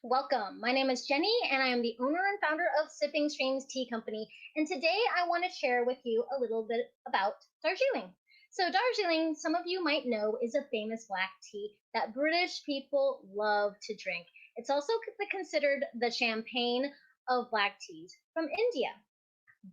Welcome. My name is Jenny, and I am the owner and founder of Sipping Streams Tea Company. And today I want to share with you a little bit about Darjeeling. So, Darjeeling, some of you might know, is a famous black tea that British people love to drink. It's also considered the champagne of black teas from India.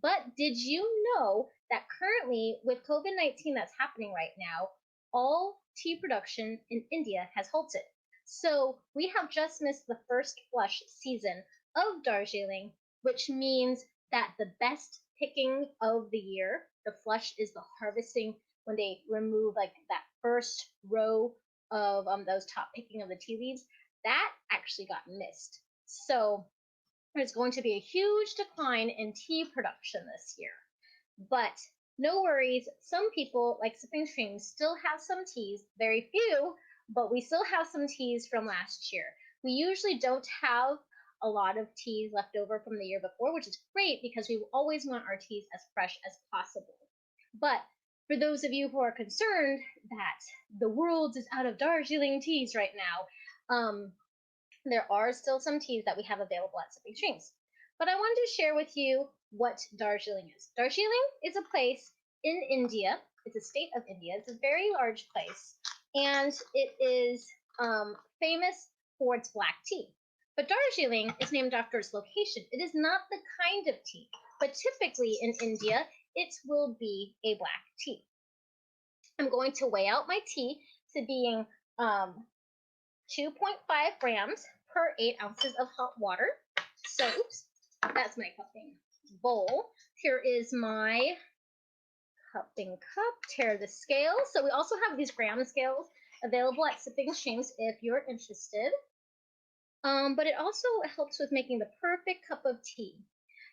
But did you know that currently, with COVID-19 that's happening right now, all tea production in India has halted? So we have just missed the first flush season of Darjeeling, which means that the best picking of the year, the flush is the harvesting when they remove like that first row of those top picking of the tea leaves, that actually got missed. So there's going to be a huge decline in tea production this year. But no worries, some people, like Sipping Streams, still have some teas, very few, but we still have some teas from last year. We usually don't have a lot of teas left over from the year before, which is great because we always want our teas as fresh as possible. But for those of you who are concerned that the world is out of Darjeeling teas right now, there are still some teas that we have available at Sipping Streams. But I wanted to share with you what Darjeeling is. Darjeeling is a place in India. It's a state of India. It's a very large place, and it is famous for its black tea. But Darjeeling is named after its location. It is not the kind of tea, but typically in India, it will be a black tea. I'm going to weigh out my tea to being 2.5 grams per 8 ounces of hot water. So, oops, that's my cupping bowl. Here is my cupping cup. Tear the scale. So we also have these gram scales available at Sipping Streams if you're interested. But it also helps with making the perfect cup of tea.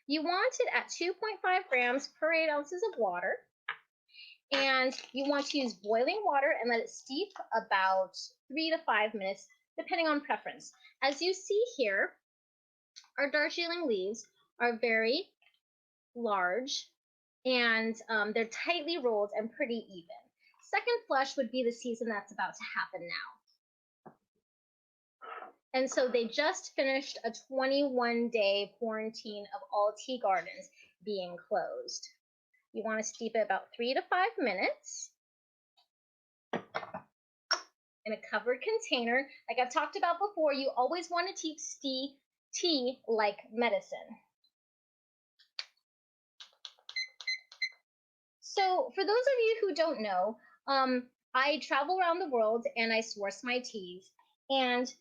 You want it at 2.5 grams per 8 ounces of water. And you want to use boiling water and let it steep about 3 to 5 minutes, depending on preference. As you see here, our Darjeeling leaves are very large, and they're tightly rolled and pretty even. Second flush would be the season that's about to happen now. And so they just finished a 21-day quarantine of all tea gardens being closed. You want to steep it about 3 to 5 minutes in a covered container. Like I've talked about before, you always want to keep tea like medicine. So for those of you who don't know, I travel around the world and I source my teas. And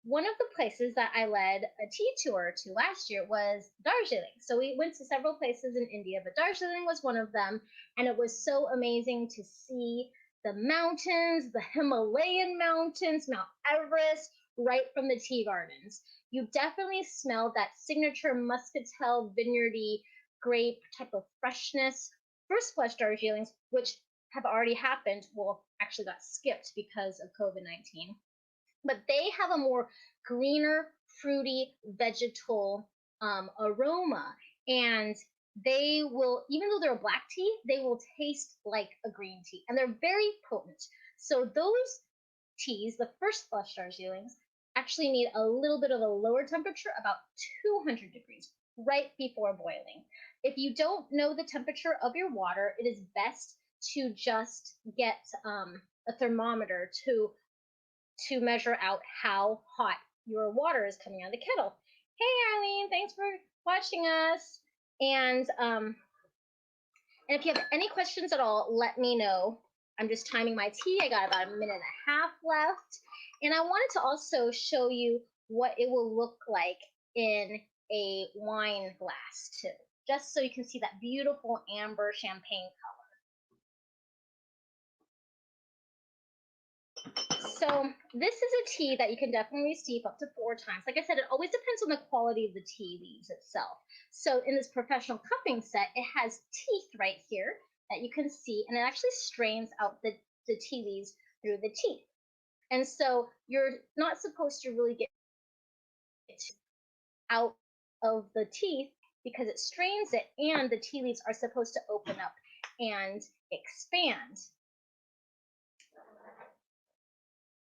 one of the places that I led a tea tour to last year was Darjeeling. So we went to several places in India, but Darjeeling was one of them. And it was so amazing to see the mountains, the Himalayan mountains, Mount Everest, right from the tea gardens. You definitely smelled that signature muscatel vineyardy grape type of freshness. First flush Darjeelings, which have already happened, well, actually got skipped because of COVID-19. But they have a more greener, fruity, vegetal aroma. And they will, even though they're a black tea, they will taste like a green tea. And they're very potent. So those teas, the first flush Darjeelings, actually need a little bit of a lower temperature, about 200 degrees, right before boiling. If you don't know the temperature of your water, it is best to just get a thermometer to measure out how hot your water is coming out of the kettle. Hey, Eileen, thanks for watching us. And if you have any questions at all, let me know. I'm just timing my tea. I got about a minute and a half left. And I wanted to also show you what it will look like in a wine glass too, just so you can see that beautiful amber champagne color. So this is a tea that you can definitely steep up to 4 times. Like I said, it always depends on the quality of the tea leaves itself. So in this professional cupping set, it has teeth right here that you can see, and it actually strains out the tea leaves through the teeth. And so you're not supposed to really get it out of the teeth because it strains it, and the tea leaves are supposed to open up and expand.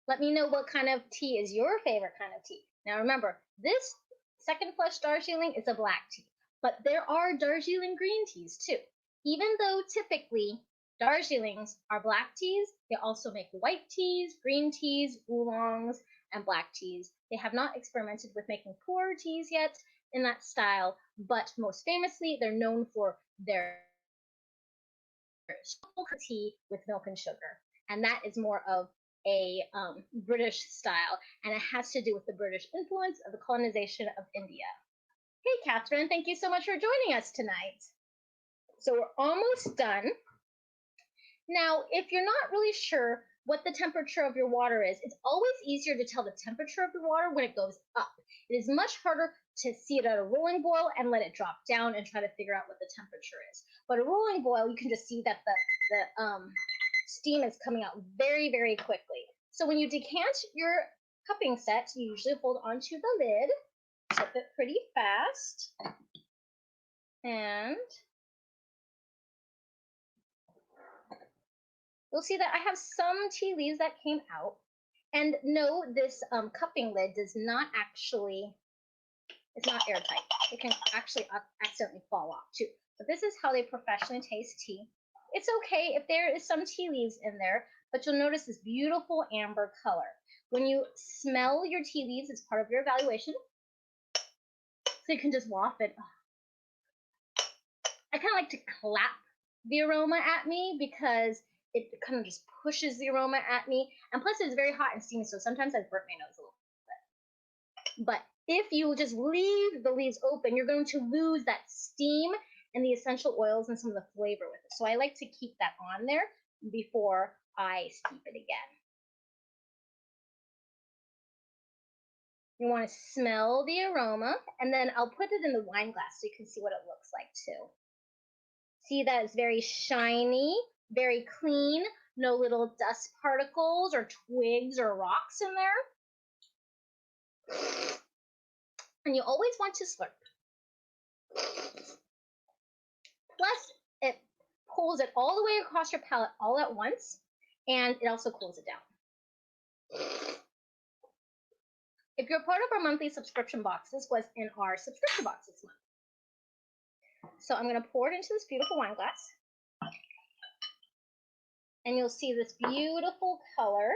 Let me know what kind of tea is your favorite kind of tea. Now remember, this second flush Darjeeling is a black tea, but there are Darjeeling green teas too. Even though typically Darjeelings are black teas, they also make white teas, green teas, oolongs, and black teas. They have not experimented with making pu'er teas yet in that style, but most famously, they're known for their tea with milk and sugar, and that is more of a British style, and it has to do with the British influence of the colonization of India. Hey, Catherine, thank you so much for joining us tonight. So we're almost done. Now, if you're not really sure what the temperature of your water is, it's always easier to tell the temperature of the water when it goes up. It is much harder to see it at a rolling boil and let it drop down and try to figure out what the temperature is. But a rolling boil, you can just see that the steam is coming out very, very quickly. So when you decant your cupping set, you usually hold onto the lid, tip it pretty fast, and you'll see that I have some tea leaves that came out. And no, this cupping lid does not actually, it's not airtight. It can actually accidentally fall off too. But this is how they professionally taste tea. It's okay if there is some tea leaves in there, but you'll notice this beautiful amber color. When you smell your tea leaves, it's part of your evaluation. So you can just waft it. I kind of like to clap the aroma at me because it kind of just pushes the aroma at me. And plus it's very hot and steamy, so sometimes I've burnt my nose a little bit. But if you just leave the leaves open, you're going to lose that steam and the essential oils and some of the flavor with it. So I like to keep that on there before I steep it again. You want to smell the aroma, and then I'll put it in the wine glass so you can see what it looks like too. See that it's very shiny, very clean, no little dust particles or twigs or rocks in there. And you always want to slurp. Plus, it pulls it all the way across your palate all at once, and it also cools it down. If you're part of our monthly subscription box, this was in our subscription box this month. So I'm going to pour it into this beautiful wine glass. And you'll see this beautiful color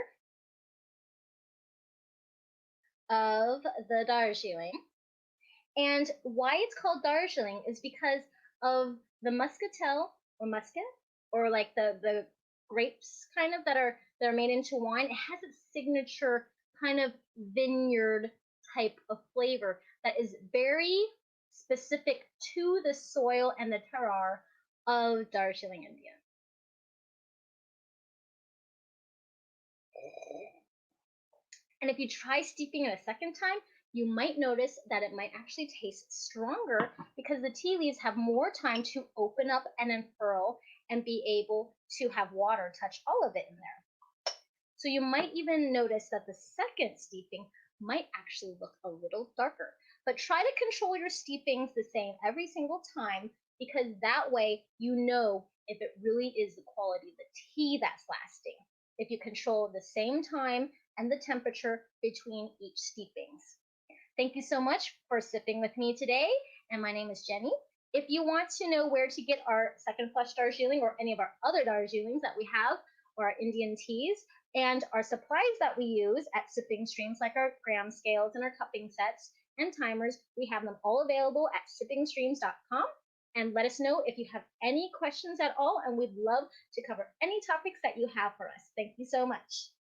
of the Darjeeling. And why it's called Darjeeling is because of the muscatel or muscat, or like the grapes kind of that are made into wine. It has its signature kind of vineyard type of flavor that is very specific to the soil and the terroir of Darjeeling, India. And if you try steeping it a second time, you might notice that it might actually taste stronger because the tea leaves have more time to open up and unfurl and be able to have water touch all of it in there. So you might even notice that the second steeping might actually look a little darker. But try to control your steepings the same every single time, because that way you know if it really is the quality of the tea that's lasting. If you control the same time and the temperature between each steepings. Thank you so much for sipping with me today, and my name is Jenny. If you want to know where to get our second flush Darjeeling or any of our other Darjeelings that we have, or our Indian teas, and our supplies that we use at Sipping Streams, like our gram scales and our cupping sets and timers, we have them all available at sippingstreams.com. And let us know if you have any questions at all, and we'd love to cover any topics that you have for us. Thank you so much.